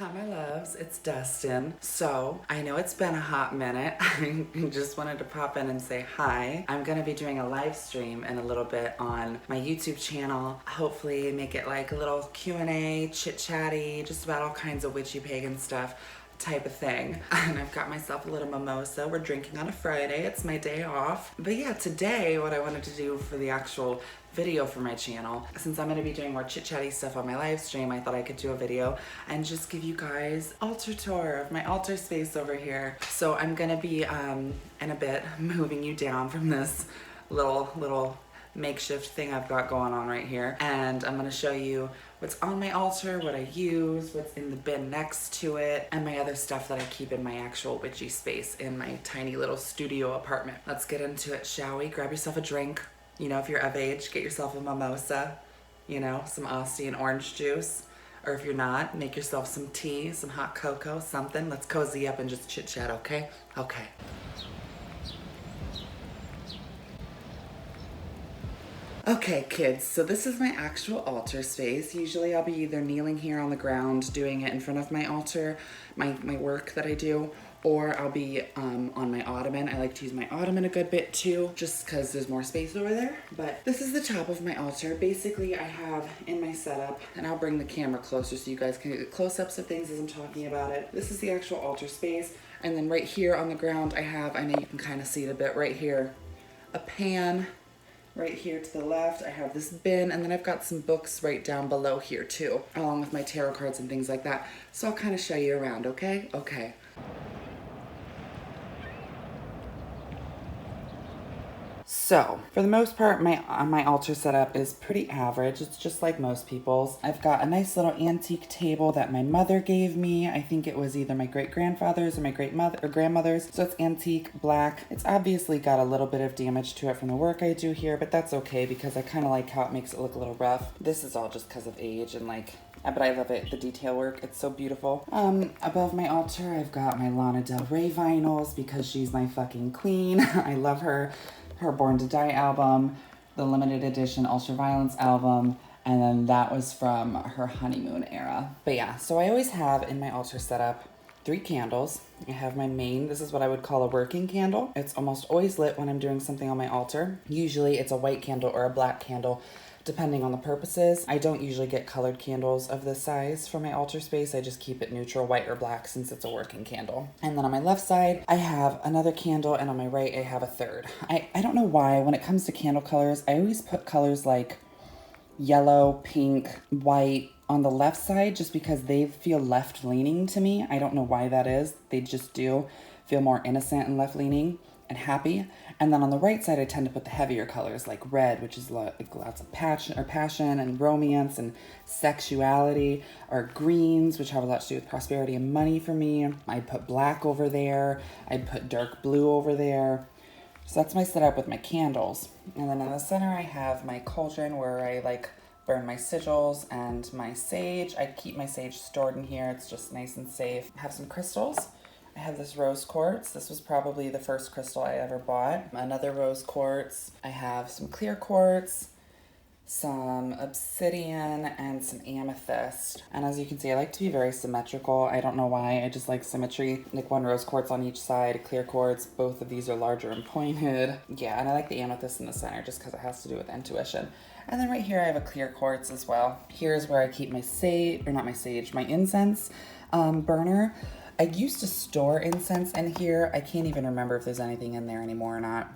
Hi, my loves. It's Dustin. So, I know it's been a hot minute. I just wanted to pop in and say hi. I'm going to be doing a live stream in a little bit on my YouTube channel. Hopefully make it like a little Q&A, chit-chatty, just about all kinds of witchy pagan stuff type of thing. And I've got myself a little mimosa. We're drinking on a Friday. It's my day off. But yeah, today what I wanted to do for the actual video for my channel, since I'm going to be doing more chit-chatty stuff on my live stream, I thought I could do a video and just give you guys altar tour of my altar space over here. So I'm going to be in a bit moving you down from this little makeshift thing I've got going on right here, and I'm going to show you what's on my altar, what I use, what's in the bin next to it, and my other stuff that I keep in my actual witchy space in my tiny little studio apartment. Let's get into it, shall we? Grab yourself a drink. You know, if you're of age, get yourself a mimosa, you know, some Aussie and orange juice. Or if you're not, make yourself some tea, some hot cocoa, something. Let's cozy up and just chit chat, okay? Okay. Okay, kids, so this is my actual altar space. Usually I'll be either kneeling here on the ground, doing it in front of my altar, my work that I do, or I'll be on my ottoman. I like to use my ottoman a good bit too, just because there's more space over there. But this is the top of my altar. Basically, I have in my setup, and I'll bring the camera closer so you guys can get close-ups of things as I'm talking about it. This is the actual altar space. And then right here on the ground, I know you can kind of see it a bit right here, a pan. Right here to the left, I have this bin, and then I've got some books right down below here too, along with my tarot cards and things like that. So I'll kind of show you around, okay? Okay. So, for the most part, my altar setup is pretty average. It's just like most people's. I've got a nice little antique table that my mother gave me. I think it was either my great-grandfather's or my grandmother's. So it's antique, black. It's obviously got a little bit of damage to it from the work I do here, but that's okay because I kind of like how it makes it look a little rough. This is all just because of age and but I love it, the detail work. It's so beautiful. Above my altar, I've got my Lana Del Rey vinyls because she's my fucking queen. I love her. Her Born to Die album, the limited edition Ultraviolence album, and then that was from her honeymoon era. But yeah, so I always have in my altar setup 3 candles. I have my main, this is what I would call a working candle. It's almost always lit when I'm doing something on my altar. Usually it's a white candle or a black candle, depending on the purposes. I don't usually get colored candles of this size for my altar space. I just keep it neutral, white or black, since it's a working candle. And then on my left side, I have another candle, and on my right, I have a third. I don't know why, when it comes to candle colors, I always put colors like yellow, pink, white on the left side, just because they feel left-leaning to me. I don't know why that is. They just do feel more innocent and left-leaning and happy. And then on the right side, I tend to put the heavier colors like red, which is like lots of passion and romance and sexuality, or greens, which have a lot to do with prosperity and money for me. I'd put black over there. I'd put dark blue over there. So that's my setup with my candles. And then in the center, I have my cauldron where I burn my sigils and my sage. I keep my sage stored in here. It's just nice and safe. I have some crystals. I have this rose quartz. This was probably the first crystal I ever bought. Another rose quartz. I have some clear quartz, some obsidian, and some amethyst. And as you can see, I like to be very symmetrical. I don't know why. I just like symmetry. Like one rose quartz on each side, a clear quartz. Both of these are larger and pointed. Yeah, and I like the amethyst in the center just because it has to do with intuition. And then right here, I have a clear quartz as well. Here's where I keep my my incense burner. I used to store incense in here. I can't even remember if there's anything in there anymore or not.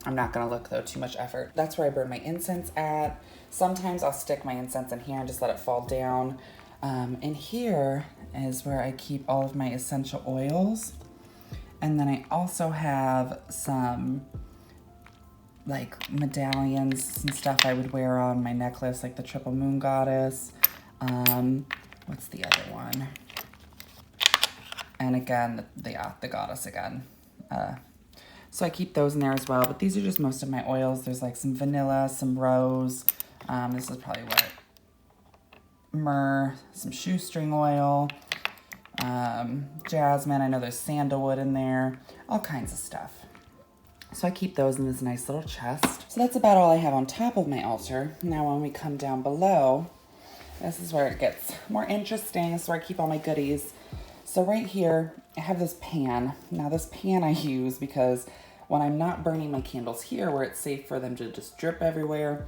I'm not gonna look though, too much effort. That's where I burn my incense at. Sometimes I'll stick my incense in here and just let it fall down. And here is where I keep all of my essential oils. And then I also have some like medallions and stuff I would wear on my necklace, like the Triple Moon Goddess. What's the other one? And again, the goddess again. So I keep those in there as well, but these are just most of my oils. There's like some vanilla, some rose. This is probably what? Myrrh, some shoestring oil, jasmine. I know there's sandalwood in there, all kinds of stuff. So I keep those in this nice little chest. So that's about all I have on top of my altar. Now when we come down below, This is where it gets more interesting. This is where I keep all my goodies. So right here, I have this pan. Now this pan I use because when I'm not burning my candles here where it's safe for them to just drip everywhere,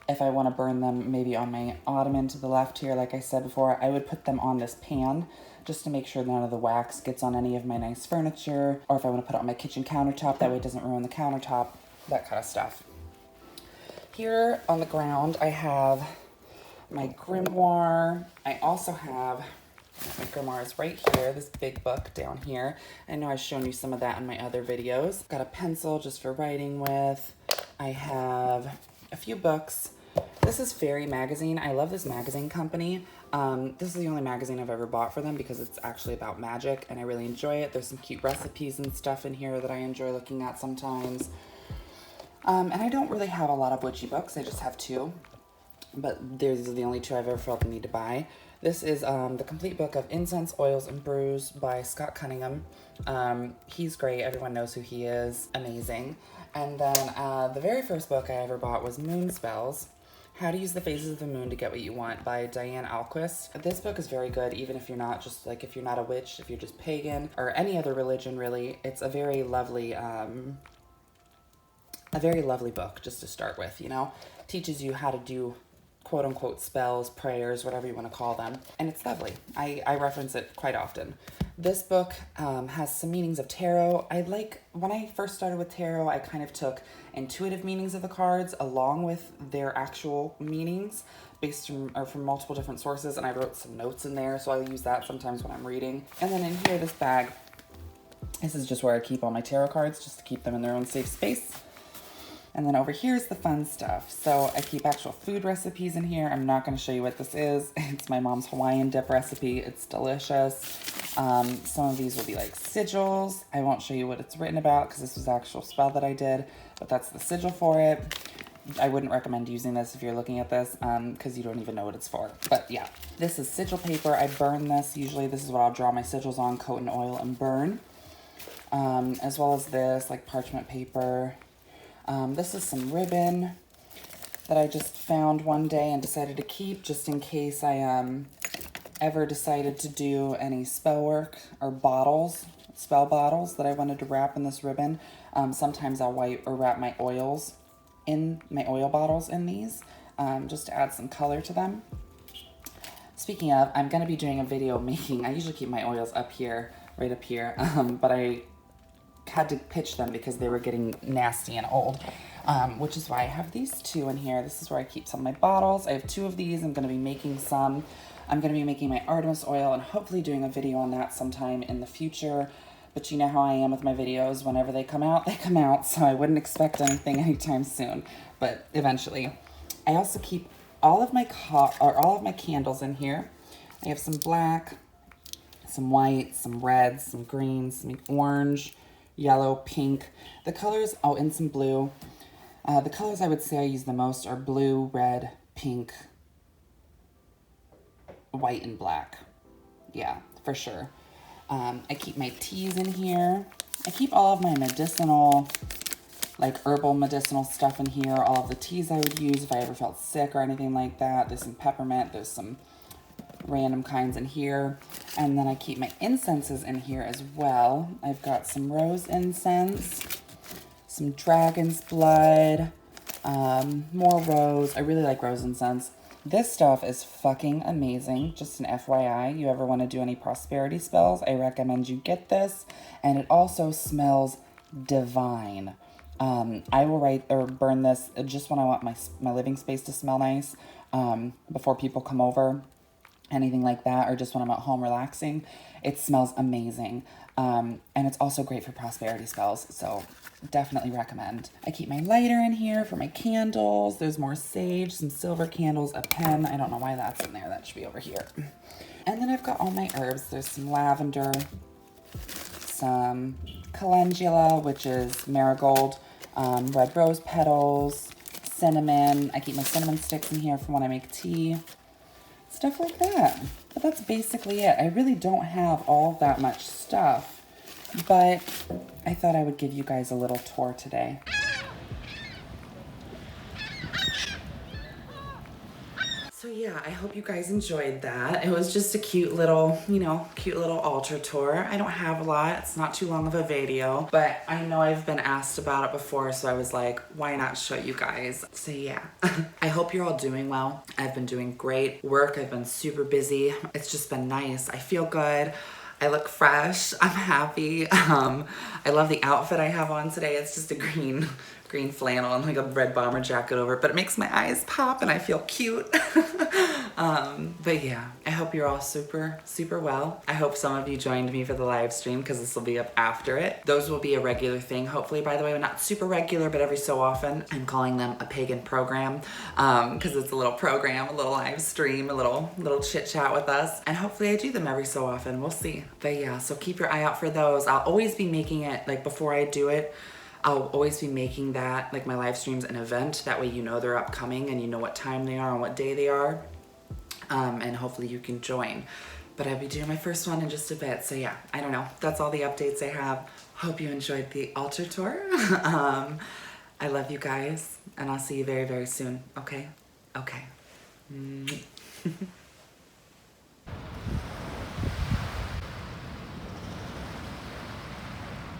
if I want to burn them maybe on my ottoman to the left here, like I said before, I would put them on this pan just to make sure none of the wax gets on any of my nice furniture, or if I want to put it on my kitchen countertop, that way it doesn't ruin the countertop, that kind of stuff. Here on the ground, I have my grimoire. I also have, my grimoire is right here, this big book down here. I know I've shown you some of that in my other videos. Got a pencil just for writing with. I have a few books. This is Fairy Magazine. I love this magazine company. This is the only magazine I've ever bought for them because it's actually about magic and I really enjoy it. There's some cute recipes and stuff in here that I enjoy looking at sometimes. And I don't really have a lot of witchy books. I just have 2. But these are the only 2 I've ever felt the need to buy. This is the complete book of Incense, Oils, and Brews by Scott Cunningham. He's great. Everyone knows who he is. Amazing. And then the very first book I ever bought was Moon Spells, How to Use the Phases of the Moon to Get What You Want by Diane Alquist. This book is very good, even if you're not just like, if you're not a witch, if you're just pagan, or any other religion really. It's a very lovely book just to start with, you know? Teaches you how to do quote-unquote spells, prayers, whatever you want to call them. And it's lovely. I reference it quite often. This book has some meanings of tarot. When I first started with tarot, I kind of took intuitive meanings of the cards along with their actual meanings based from multiple different sources, and I wrote some notes in there, so I use that sometimes when I'm reading. And then in here, this bag, this is just where I keep all my tarot cards, just to keep them in their own safe space. And then over here is the fun stuff. So I keep actual food recipes in here. I'm not going to show you what this is. It's my mom's Hawaiian dip recipe. It's delicious. Some of these will be like sigils. I won't show you what it's written about because this was the actual spell that I did, but that's the sigil for it. I wouldn't recommend using this if you're looking at this because you don't even know what it's for. But yeah, this is sigil paper. I burn this. Usually this is what I'll draw my sigils on, coat in oil and burn. As well as this, like parchment paper. This is some ribbon that I just found one day and decided to keep just in case I ever decided to do any spell work or spell bottles that I wanted to wrap in this ribbon. Sometimes I'll wrap my oils in my oil bottles in these just to add some color to them. Speaking of, I'm going to be doing a video I usually keep my oils up here, right up here, but I had to pitch them because they were getting nasty and old, which is why I have these 2 in here. This is where I keep some of my bottles. I have 2 of these. I'm going to be making some. I'm going to be making my Artemis oil and hopefully doing a video on that sometime in the future. But you know how I am with my videos. Whenever they come out, so I wouldn't expect anything anytime soon, but eventually. I also keep all of my candles in here. I have some black, some white, some reds, some greens, some orange, yellow, pink. The colors, and some blue. The colors I would say I use the most are blue, red, pink, white, and black. Yeah, for sure. I keep my teas in here. I keep all of my medicinal, like herbal medicinal stuff in here. All of the teas I would use if I ever felt sick or anything like that. There's some peppermint. There's some random kinds in here. And then I keep my incenses in here as well. I've got some rose incense, some dragon's blood, more rose. I really like rose incense. This stuff is fucking amazing. Just an FYI, you ever want to do any prosperity spells, I recommend you get this. And it also smells divine. I will burn this just when I want my living space to smell nice, before people come over, anything like that, or just when I'm at home relaxing. It smells amazing. And it's also great for prosperity spells, so definitely recommend. I keep my lighter in here for my candles. There's more sage, some silver candles, a pen. I don't know why that's in there. That should be over here. And then I've got all my herbs. There's some lavender, some calendula, which is marigold, red rose petals, cinnamon. I keep my cinnamon sticks in here for when I make tea. Stuff like that. But that's basically it. I really don't have all that much stuff, but I thought I would give you guys a little tour today. So So yeah, I hope you guys enjoyed that. It was just a cute little, cute little altar tour. I don't have a lot. It's not too long of a video, but I know I've been asked about it before, so I was like, why not show you guys? So yeah, I hope you're all doing well. I've been doing great. Work, I've been super busy. It's just been nice. I feel good. I look fresh. I'm happy. I love the outfit I have on today. It's just a green flannel and like a red bomber jacket over it, but it makes my eyes pop and I feel cute. But yeah, I hope you're all super well. I hope some of you joined me for the live stream because this will be up after it. Those will be a regular thing, hopefully, by the way. Not super regular, but every so often. I'm calling them a pagan program because it's a little program, a little live stream, a little chit chat with us. And hopefully I do them every so often. We'll see. But yeah, so keep your eye out for those. I'll always be making it, like before I do it, I'll always be making that, like my live streams, an event. That way you know they're upcoming and you know what time they are and what day they are. And hopefully you can join. But I'll be doing my first one in just a bit. So yeah, I don't know. That's all the updates I have. Hope you enjoyed the altar tour. I love you guys and I'll see you very, very soon. Okay? Okay.